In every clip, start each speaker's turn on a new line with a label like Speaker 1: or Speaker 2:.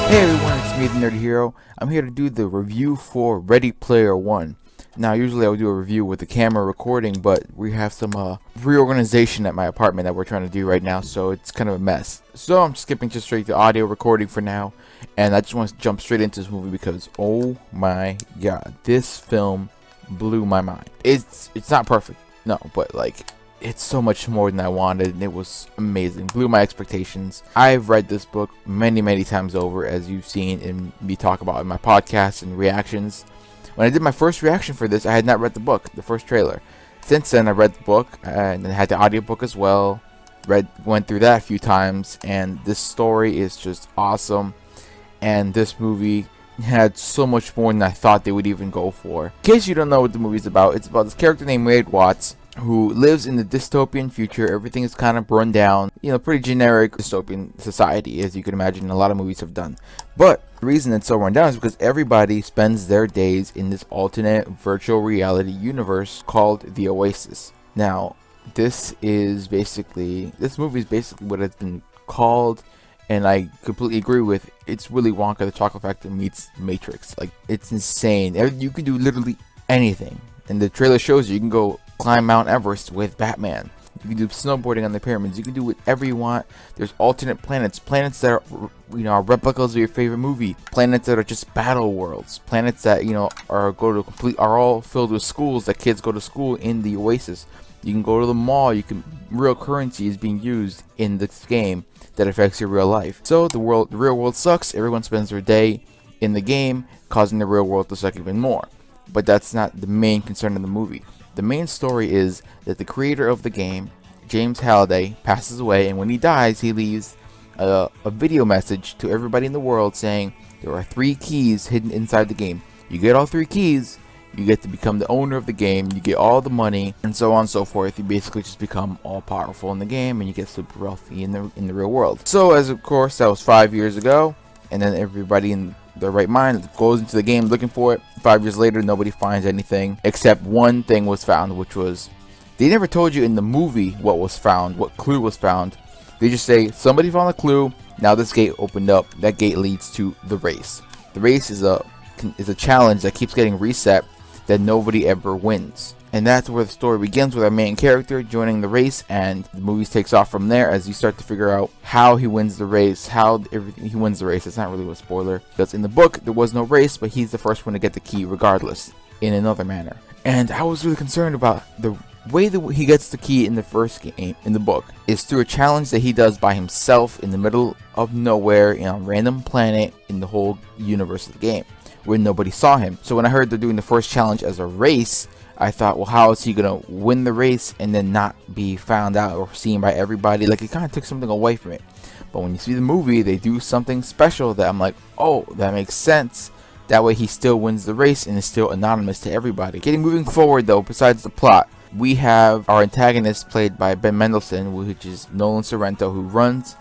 Speaker 1: Hey everyone, it's me, the Nerdy Hero. I'm here to do the review for Ready Player One. Now, usually I would do a review with the camera recording, but we have some reorganization at my apartment that we're trying to do right now, so it's kind of a mess. So I'm skipping just straight to audio recording for now, and I just want to jump straight into this movie because, oh my god, this film blew my mind. It's not perfect, no, but like, it's so much more than I wanted, and it was amazing. Blew my expectations. I've read this book many times over, as you've seen in me talk about in my podcasts and reactions. When I did my first reaction for this, I had not read the book, the first trailer. Since then, I read the book, and I had the audiobook as well. Went through that a few times, and this story is just awesome. And this movie had so much more than I thought they would even go for. In case you don't know what the movie's about, it's about this character named Wade Watts, who lives in the dystopian future. Everything is kind of run down, pretty generic dystopian society, as you can imagine a lot of movies have done. But the reason it's so run down is because everybody spends their days in this alternate virtual reality universe called the Oasis. Now, this movie is basically what it's been called, and I completely agree with. It's Willy Wonka the Chocolate Factory meets Matrix. Like, it's insane. You can do literally anything, and the trailer shows you can go climb Mount Everest with Batman. You can do snowboarding on the pyramids. You can do whatever you want. There's alternate planets that are replicas of your favorite movie, planets that are just battle worlds, planets that are all filled with schools that kids go to school in the Oasis. You can go to the mall. Real currency is being used in this game that affects your real life. So the real world sucks. Everyone spends their day in the game, causing the real world to suck even more. But that's not the main concern of the movie. The main story is that the creator of the game, James Halliday, passes away, and when he dies, he leaves a video message to everybody in the world saying there are 3 keys hidden inside the game. You get all 3 keys, you get to become the owner of the game, you get all the money, and so on and so forth. You basically just become all powerful in the game, and you get super wealthy in the real world. So, as of course, that was 5 years ago, and then everybody in their right mind goes into the game looking for it. 5 years later, nobody finds anything except one thing was found, which was, they never told you in the movie what was found, what clue was found. They just say somebody found a clue, now this gate opened up. That gate leads to the race. The race is a challenge that keeps getting reset, that nobody ever wins. And that's where the story begins, with our main character joining the race, and the movie takes off from there as you start to figure out how he wins the race, he wins the race. It's not really a spoiler, because in the book there was no race, but he's the first one to get the key regardless, in another manner. And I was really concerned about the way that he gets the key in the first game, in the book, is through a challenge that he does by himself in the middle of nowhere, in a random planet in the whole universe of the game, where nobody saw him. So when I heard they're doing the first challenge as a race, I thought, well, how is he gonna win the race and then not be found out or seen by everybody? Like, it kind of took something away from it. But when you see the movie, they do something special that I'm like, oh, that makes sense. That way he still wins the race and is still anonymous to everybody. Moving forward though, besides the plot, we have our antagonist played by Ben Mendelsohn, which is Nolan Sorrento, who runs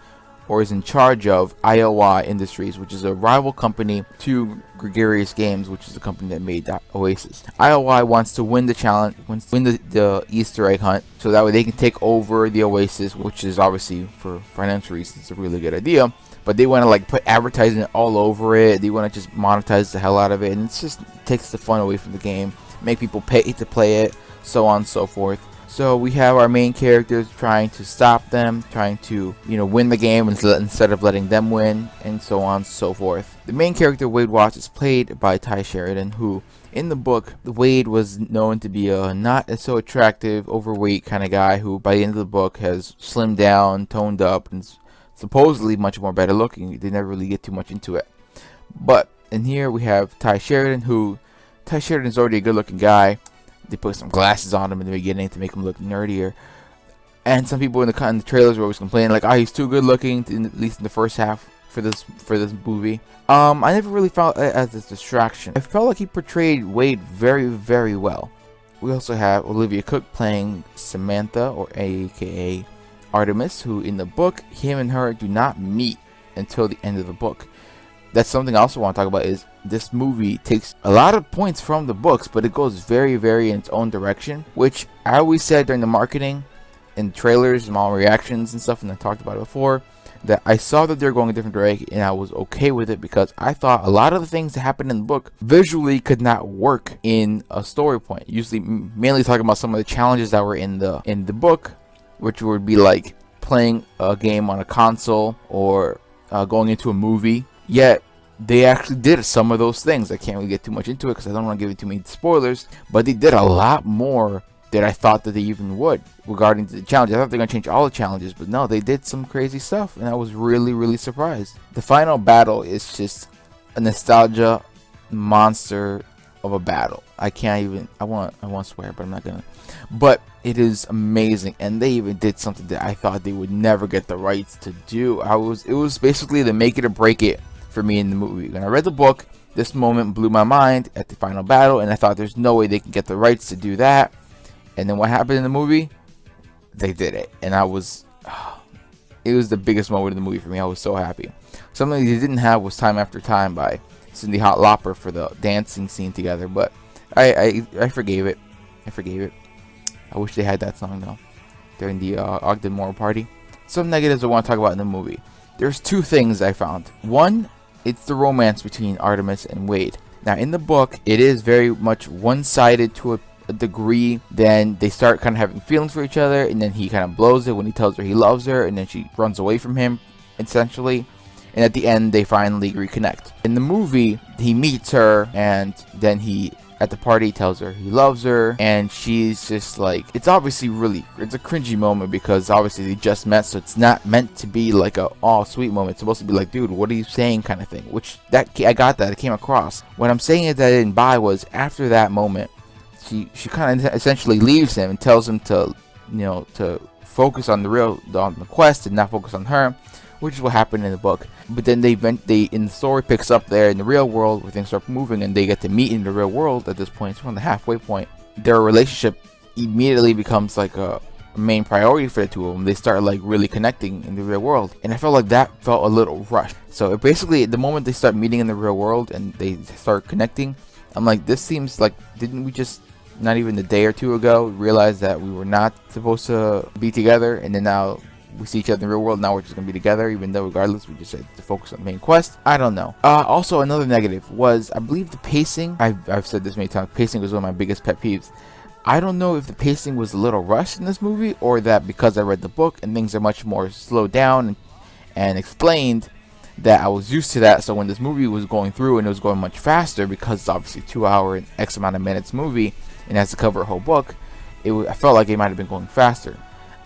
Speaker 1: or is in charge of IOI Industries, which is a rival company to Gregarious Games, which is a company that made Oasis. IOI wants to win the challenge, wants to win the Easter egg hunt, so that way they can take over the Oasis, which is obviously, for financial reasons, a really good idea. But they want to put advertising all over it. They want to just monetize the hell out of it, and it just takes the fun away from the game, make people pay to play it, so on and so forth. So we have our main characters trying to stop them, trying to, win the game instead of letting them win, and so on and so forth. The main character, Wade Watts, is played by Ty Sheridan, who, in the book, Wade was known to be a not so attractive, overweight kind of guy who, by the end of the book, has slimmed down, toned up, and supposedly much more better looking. They never really get too much into it. But in here we have Ty Sheridan, Ty Sheridan is already a good looking guy. They put some glasses on him in the beginning to make him look nerdier. And some people in the trailers were always complaining, like, he's too good looking, at least in the first half for this movie. I never really felt it as a distraction. I felt like he portrayed Wade very well. We also have Olivia Cooke playing Samantha, or aka Artemis, who in the book, him and her do not meet until the end of the book. That's something I also want to talk about, is this movie takes a lot of points from the books, but it goes very in its own direction, which I always said during the marketing and trailers and all reactions and stuff, and I talked about it before, that I saw that they're going a different direction, and I was okay with it because I thought a lot of the things that happened in the book visually could not work in a story point. Usually, mainly talking about some of the challenges that were in the book, which would be like playing a game on a console or going into a movie. Yet they actually did some of those things. I can't really get too much into it because I don't want to give you too many spoilers, but they did a lot more than I thought that they even would regarding the challenges. I thought they were going to change all the challenges, but no, they did some crazy stuff, and I was really surprised. The final battle is just a nostalgia monster of a battle. I can't even, I won't swear, but I'm not gonna. But it is amazing, and they even did something that I thought they would never get the rights to do. It was basically the make it or break it for me in the movie. When I read the book, this moment blew my mind at the final battle, and I thought there's no way they can get the rights to do that. And then what happened in the movie? They did it, and it was the biggest moment in the movie for me. I was so happy. Something they didn't have was Time After Time by Cindy Hot Lauper for the dancing scene together, but I forgave it. I wish they had that song though during the Ogden Moore party. Some negatives I want to talk about in the movie. There's two things I found. One, it's the romance between Artemis and Wade. Now in the book, it is very much one-sided to a degree. Then they start kind of having feelings for each other, and then he kind of blows it when he tells her he loves her, and then she runs away from him essentially, and at the end they finally reconnect. In the movie, he meets her, and then he at the party tells her he loves her, and she's just like, it's obviously it's a cringy moment because obviously they just met, so it's not meant to be like a all sweet moment. It's supposed to be like, dude, what are you saying kind of thing, which I got that, it came across. What I'm saying that I didn't buy was after that moment, she kind of essentially leaves him and tells him to, to focus on the quest and not focus on her, which is what happened in the book. But then they in the story picks up there in the real world where things start moving and they get to meet in the real world. At this point, it's around the halfway point. Their relationship immediately becomes like a main priority for the two of them. They start like really connecting in the real world, and I felt like that felt a little rushed. So basically, the moment they start meeting in the real world and they start connecting, I'm like, this seems like, didn't we just not even a day or two ago realize that we were not supposed to be together, and then now we see each other in the real world, now we're just gonna be together, even though regardless we just had to focus on the main quest? I don't know. Also, another negative was, I believe, the pacing. I've said this many times, pacing was one of my biggest pet peeves. I don't know if the pacing was a little rushed in this movie, or that because I read the book and things are much more slowed down and explained, that I was used to that. So when this movie was going through and it was going much faster, because it's obviously 2 hour and X amount of minutes movie and has to cover a whole book, I felt like it might have been going faster.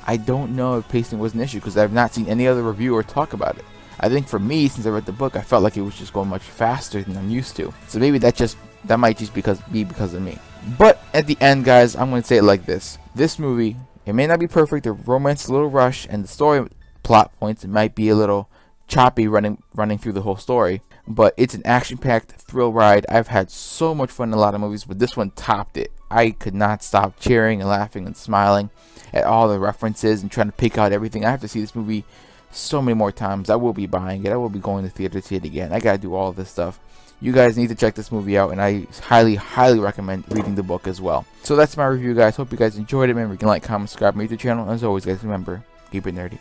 Speaker 1: I don't know if pacing was an issue because I've not seen any other reviewer talk about it. I think for me, since I read the book, I felt like it was just going much faster than I'm used to. So maybe that might just be because of me. But at the end, guys, I'm going to say it like this. This movie, it may not be perfect. The romance is a little rushed, and the story plot points, it might be a little choppy running through the whole story, but it's an action-packed thrill ride. I've had so much fun in a lot of movies, but this one topped it. I could not stop cheering and laughing and smiling at all the references and trying to pick out everything. I have to see this movie so many more times. I will be buying it. I will be going to the theater to see it again. I gotta do all of this stuff. You guys need to check this movie out, and I highly recommend reading the book as well. So that's my review, guys. Hope you guys enjoyed it. Remember, you can like, comment, subscribe, my YouTube channel. As always, guys, remember, keep it nerdy.